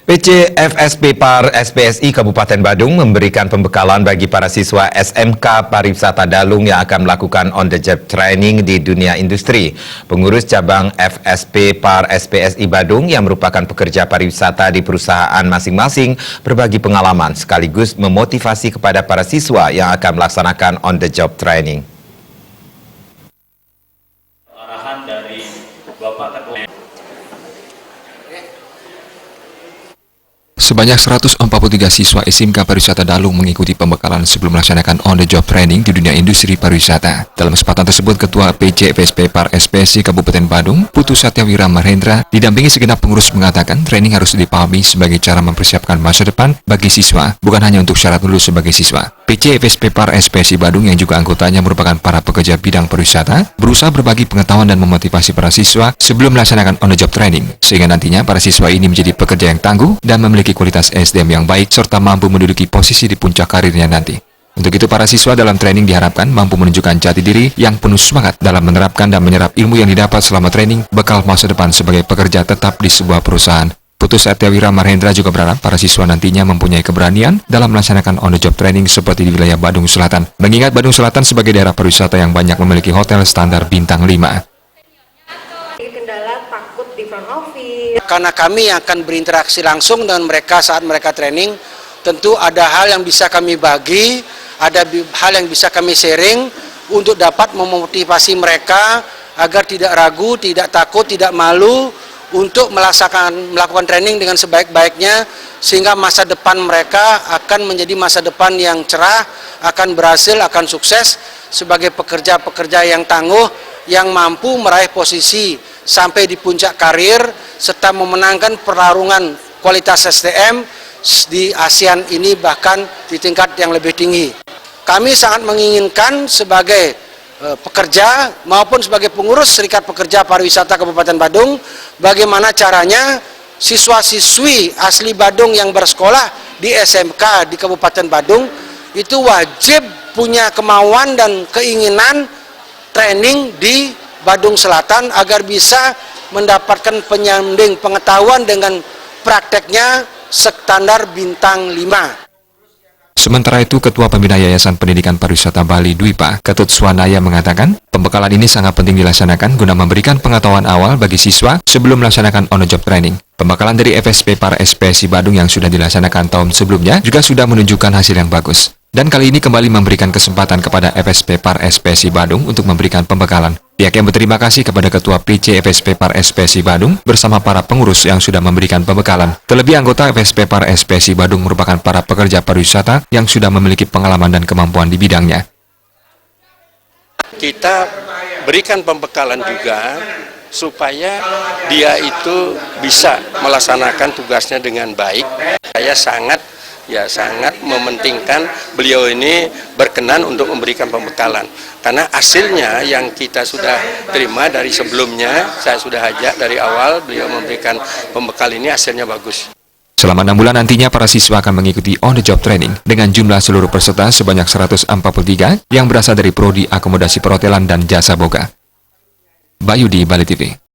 PC FSP Par SPSI Kabupaten Badung memberikan pembekalan bagi para siswa SMK Pariwisata Dalung yang akan melakukan on-the-job training di dunia industri. Pengurus cabang FSP Par SPSI Badung yang merupakan pekerja pariwisata di perusahaan masing-masing berbagi pengalaman sekaligus memotivasi kepada para siswa yang akan melaksanakan on-the-job training. Arahan dari Bapak Ketua. Sebanyak 143 siswa SMK Pariwisata Dalung mengikuti pembekalan sebelum melaksanakan on-the-job training di dunia industri pariwisata. Dalam kesempatan tersebut, Ketua PC FSP Par SPSI Kabupaten Badung, Putu Satyawira Mahendra, didampingi segenap pengurus mengatakan training harus dipahami sebagai cara mempersiapkan masa depan bagi siswa, bukan hanya untuk syarat lulus sebagai siswa. PC FSP Par SPSI Badung yang juga anggotanya merupakan para pekerja bidang pariwisata, berusaha berbagi pengetahuan dan memotivasi para siswa sebelum melaksanakan on-the-job training, sehingga nantinya para siswa ini menjadi pekerja yang tangguh dan memiliki kualitas SDM yang baik serta mampu menduduki posisi di puncak karirnya nanti. Untuk itu para siswa dalam training diharapkan mampu menunjukkan jati diri yang penuh semangat dalam menerapkan dan menyerap ilmu yang didapat selama training bekal masa depan sebagai pekerja tetap di sebuah perusahaan. Putu Satyawira Mahendra juga berharap para siswa nantinya mempunyai keberanian dalam melaksanakan on-the-job training seperti di wilayah Badung Selatan. Mengingat Badung Selatan sebagai daerah pariwisata yang banyak memiliki hotel standar bintang 5. Karena kami akan berinteraksi langsung dengan mereka saat mereka training, tentu ada hal yang bisa kami bagi, ada hal yang bisa kami sharing untuk dapat memotivasi mereka agar tidak ragu, tidak takut, tidak malu untuk melakukan training dengan sebaik-baiknya, sehingga masa depan mereka akan menjadi masa depan yang cerah, akan berhasil, akan sukses sebagai pekerja-pekerja yang tangguh, yang mampu meraih posisi sampai di puncak karir, serta memenangkan pertarungan kualitas SDM di ASEAN ini bahkan di tingkat yang lebih tinggi. Kami sangat menginginkan sebagai pekerja maupun sebagai pengurus Serikat Pekerja Pariwisata Kabupaten Badung, bagaimana caranya siswa-siswi asli Badung yang bersekolah di SMK di Kabupaten Badung itu wajib punya kemauan dan keinginan training di Badung Selatan agar bisa mendapatkan penyanding pengetahuan dengan prakteknya standar bintang 5. Sementara itu, Ketua Pembina Yayasan Pendidikan Pariwisata Bali Dwipa, Ketut Swanaya mengatakan, pembekalan ini sangat penting dilaksanakan guna memberikan pengetahuan awal bagi siswa sebelum melaksanakan on-the-job training. Pembekalan dari FSP Par SPSI Badung yang sudah dilaksanakan tahun sebelumnya juga sudah menunjukkan hasil yang bagus. Dan kali ini kembali memberikan kesempatan kepada FSP Par SPSI Badung untuk memberikan pembekalan. Pihak yang berterima kasih kepada Ketua PC FSP Par SPSI Badung bersama para pengurus yang sudah memberikan pembekalan. Terlebih anggota FSP Par SPSI Badung merupakan para pekerja pariwisata yang sudah memiliki pengalaman dan kemampuan di bidangnya. Kita berikan pembekalan juga supaya dia itu bisa melaksanakan tugasnya dengan baik. Saya sangat mementingkan beliau ini berkenan untuk memberikan pembekalan. Karena hasilnya yang kita sudah terima dari sebelumnya, saya sudah ajak dari awal, beliau memberikan pembekal ini hasilnya bagus. Selama 6 bulan nantinya para siswa akan mengikuti on-the-job training dengan jumlah seluruh peserta sebanyak 143 yang berasal dari Prodi Akomodasi Perhotelan dan Jasa Boga. Bayu di Bali TV.